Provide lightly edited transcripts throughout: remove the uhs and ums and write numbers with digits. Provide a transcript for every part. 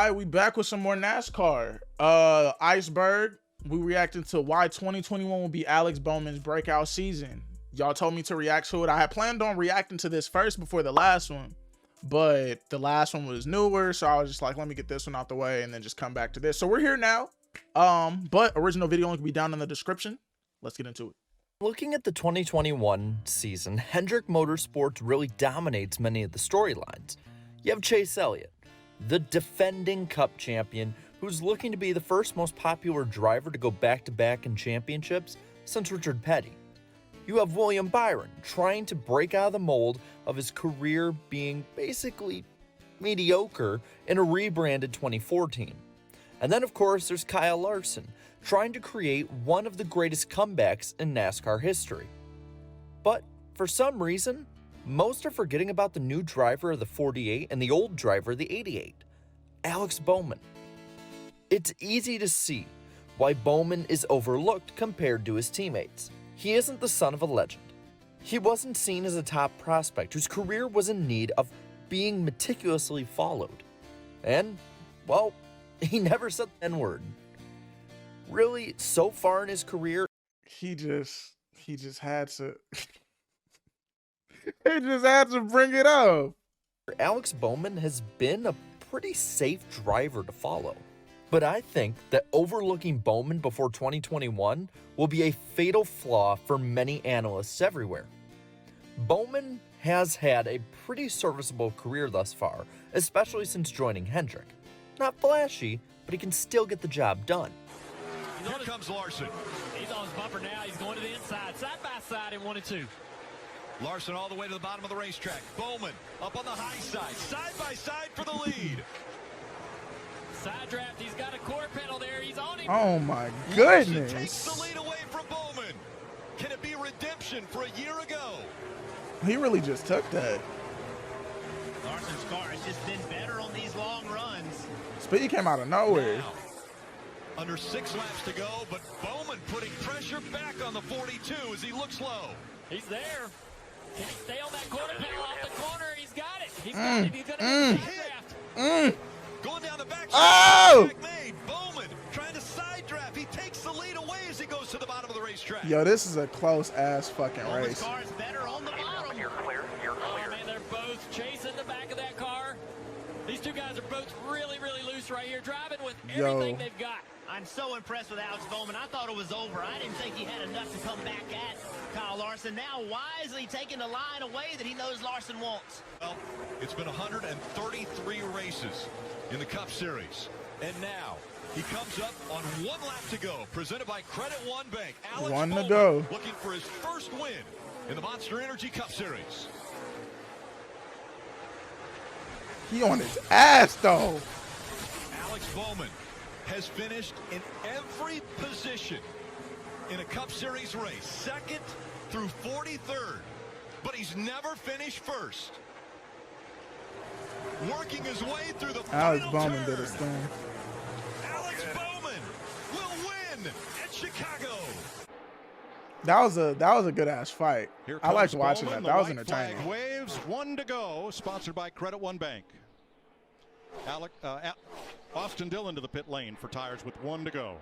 All right, we back with some more NASCAR. Iceberg, we reacting to why 2021 will be Alex Bowman's breakout season. Y'all told me to react to it. I had planned on reacting to this first before the last one, but the last one was newer, so I was just like, let me get this one out the way and then just come back to this. So we're here now. But original video link will be down in the description. Let's get into it. Looking at the 2021 season, Hendrick Motorsports really dominates many of the storylines. You have Chase Elliott, the defending Cup champion, who's looking to be the first most popular driver to go back-to-back in championships since Richard Petty. You have William Byron trying to break out of the mold of his career being basically mediocre in a rebranded 2014. And then, of course, there's Kyle Larson, trying to create one of the greatest comebacks in NASCAR history. But for some reason, most are forgetting about the new driver of the 48 and the old driver of the 88, Alex Bowman. It's easy to see why Bowman is overlooked compared to his teammates. He isn't the son of a legend. He wasn't seen as a top prospect whose career was in need of being meticulously followed. And, well, he never said the N-word. Really, so far in his career, He just had to he just had to bring it up. Alex Bowman has been a pretty safe driver to follow. But I think that overlooking Bowman before 2021 will be a fatal flaw for many analysts everywhere. Bowman has had a pretty serviceable career thus far, especially since joining Hendrick. Not flashy, but he can still get the job done. Here comes Larson. He's on his bumper now. He's going to the inside, side by side in 1 and 2. Larson all the way to the bottom of the racetrack. Bowman up on the high side by side for the lead. Side draft. He's got a quarter pedal there. He's on him. Oh my Larson goodness. takes the lead away from Bowman. Can it be redemption for a year ago? He really just took that. Larson's car has just been better on these long runs. Speed came out of nowhere. Now, under 6 laps to go, but Bowman putting pressure back on the 42 as he looks low. He's there. Can he stay on that quarter pedal off the corner? He's got it. He's got it. He's going to get the side draft. Going down the back. Oh! Made. Bowman trying to side draft. He takes the lead away as he goes to the bottom of the racetrack. Yo, this is a close ass fucking Bowman's race. car is better on the bottom. You're clear. Oh, man, they're both chasing the back of that car. These two guys are both really, really loose right here, driving with everything they've got. I'm so impressed with Alex Bowman. I thought it was over. I didn't think he had enough to come back at Kyle Larson. Now wisely taking the line away that he knows Larson wants. Well, it's been 133 races in the Cup Series. And now he comes up on 1 lap to go, presented by Credit One Bank. Alex Bowman looking for his first win in the Monster Energy Cup Series. He on his ass though. Alex Bowman has finished in every position in a Cup Series race, 2nd through 43rd, but he's never finished first. Working his way through the Alex final Bowman turn. did his thing. Alex Bowman will win at Chicago. That was a good ass fight. I liked watching that. That was entertaining. Flag waves, 1 to go, sponsored by Credit One Bank. Austin Dillon to the pit lane for tires with 1 to go.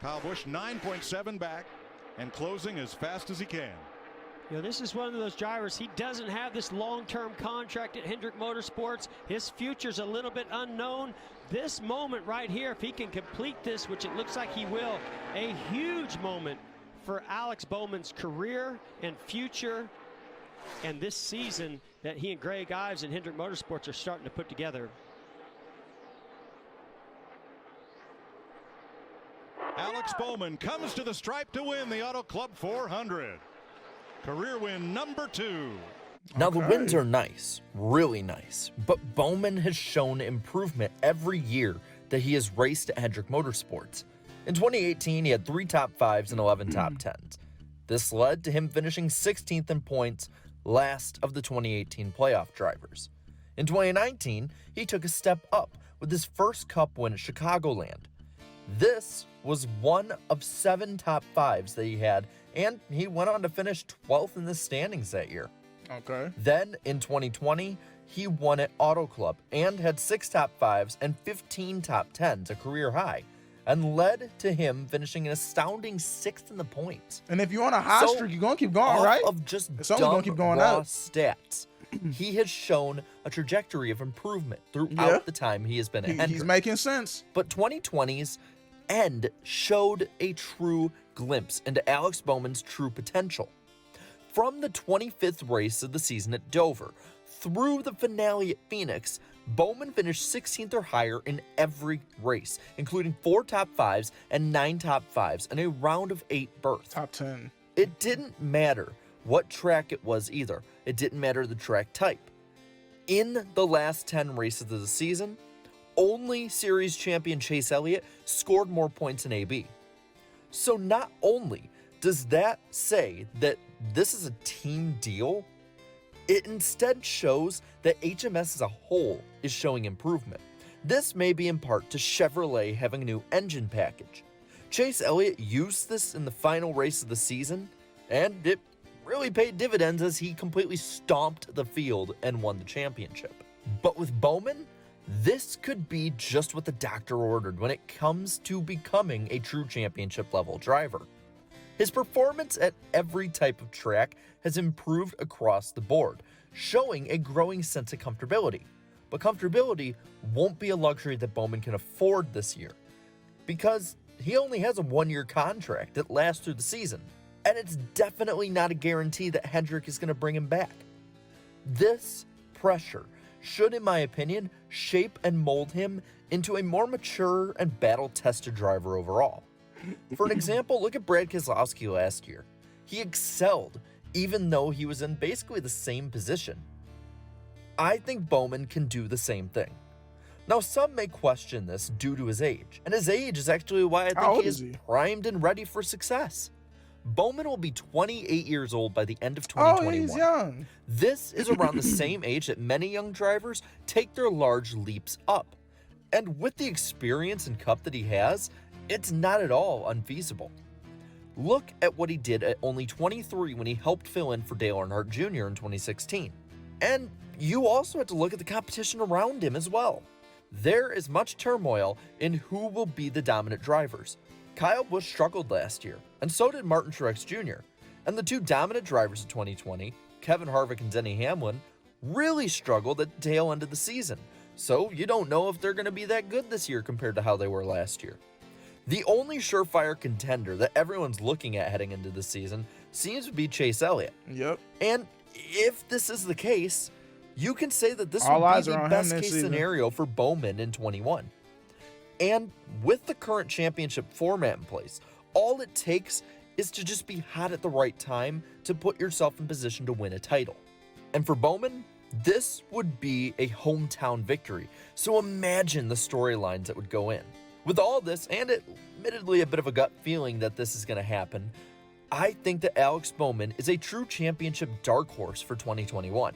Kyle Busch 9.7 back and closing as fast as he can. You know, this is one of those drivers, he doesn't have this long-term contract at Hendrick Motorsports. His future's a little bit unknown. This moment right here, if he can complete this, which it looks like he will, a huge moment for Alex Bowman's career and future, and this season that he and Greg Ives and Hendrick Motorsports are starting to put together. Alex Bowman comes to the stripe to win the Auto Club 400. Career win number 2. Now the wins are nice, really nice, but Bowman has shown improvement every year that he has raced at Hendrick Motorsports. In 2018, he had 3 top 5s and 11 top 10s. This led to him finishing 16th in points, last of the 2018 playoff drivers. In 2019, he took a step up with his first Cup win at Chicagoland. This was one of 7 top 5s that he had, and he went on to finish 12th in the standings that year. Okay. Then in 2020, he won at Auto Club and had 6 top 5s and 15 top 10s, a career high, and led to him finishing an astounding 6th in the points. And if you're on a hot streak, you're going to keep going, right? Of just it's only going to keep going raw up. Stats, he has shown a trajectory of improvement throughout the time he has been at Hendrick. He's making sense. But 2020's end showed a true glimpse into Alex Bowman's true potential. From the 25th race of the season at Dover through the finale at Phoenix, Bowman finished 16th or higher in every race, including 4 top 5s and 9 top 5s and a round of 8 berths. Top 10. It didn't matter what track it was either. It didn't matter the track type. In the last 10 races of the season, only series champion Chase Elliott scored more points in AB. So not only does that say that this is a team deal, it instead shows that HMS as a whole is showing improvement. This may be in part to Chevrolet having a new engine package. Chase Elliott used this in the final race of the season, and it really paid dividends as he completely stomped the field and won the championship. But with Bowman, this could be just what the doctor ordered when it comes to becoming a true championship level driver. His performance at every type of track has improved across the board, showing a growing sense of comfortability. But comfortability won't be a luxury that Bowman can afford this year, because he only has a 1-year contract that lasts through the season, and it's definitely not a guarantee that Hendrick is going to bring him back. This pressure should, in my opinion, shape and mold him into a more mature and battle-tested driver overall. For an example, look at Brad Keselowski last year. He excelled, even though he was in basically the same position. I think Bowman can do the same thing. Now, some may question this due to his age, and his age is actually why I think he is primed and ready for success. Bowman will be 28 years old by the end of 2021. Oh, he's young. This is around the same age that many young drivers take their large leaps up. And with the experience and Cup that he has, it's not at all unfeasible. Look at what he did at only 23 when he helped fill in for Dale Earnhardt Jr. in 2016. And you also have to look at the competition around him as well. There is much turmoil in who will be the dominant drivers. Kyle Busch struggled last year, and so did Martin Truex Jr. And the two dominant drivers of 2020, Kevin Harvick and Denny Hamlin, really struggled at the tail end of the season. So you don't know if they're going to be that good this year compared to how they were last year. The only surefire contender that everyone's looking at heading into the season seems to be Chase Elliott. Yep. And if this is the case, you can say that this All would be eyes are the on him best this case season. scenario for Bowman in 21. And with the current championship format in place, all it takes is to just be hot at the right time to put yourself in position to win a title. And for Bowman, this would be a hometown victory. So imagine the storylines that would go in. With all this, and admittedly a bit of a gut feeling that this is going to happen, I think that Alex Bowman is a true championship dark horse for 2021.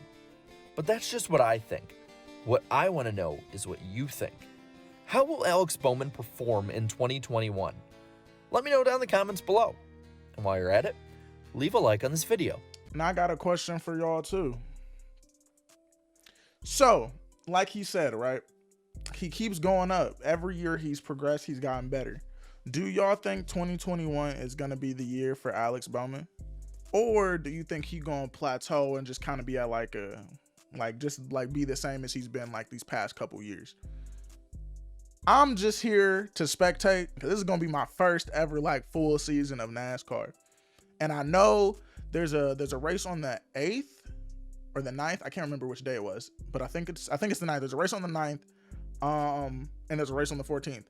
But that's just what I think. What I want to know is what you think. How will Alex Bowman perform in 2021? Let me know down in the comments below. And while you're at it, leave a like on this video. And I got a question for y'all too. So, like he said, right? He keeps going up. Every year he's progressed, he's gotten better. Do y'all think 2021 is going to be the year for Alex Bowman? Or do you think he's going to plateau and just kind of be at be the same as he's been like these past couple years? I'm just here to spectate because this is going to be my first ever like full season of NASCAR. And I know there's a race on the 8th or the 9th. I can't remember which day it was, but I think it's the 9th. There's a race on the 9th. And there's a race on the 14th.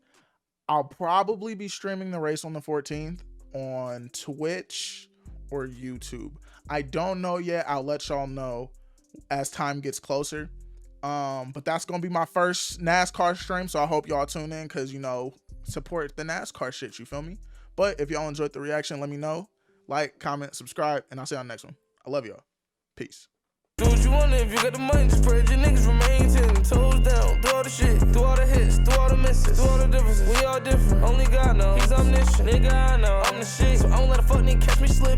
I'll probably be streaming the race on the 14th on Twitch or YouTube. I don't know yet. I'll let y'all know as time gets closer. But that's gonna be my first NASCAR stream, so I hope y'all tune in because, you know, support the NASCAR shit, you feel me? But if y'all enjoyed the reaction, let me know. Like, comment, subscribe, and I'll see you on the next one. I love y'all. Peace. Do what you want if you got the money, just pray your niggas remain 10 toes down, do all the shit, do all the hits, do all the misses, do all the differences. We all different, only God knows, he's omniscient, nigga I know, I'm the shit, so I don't let a fuck nigga catch me slipping.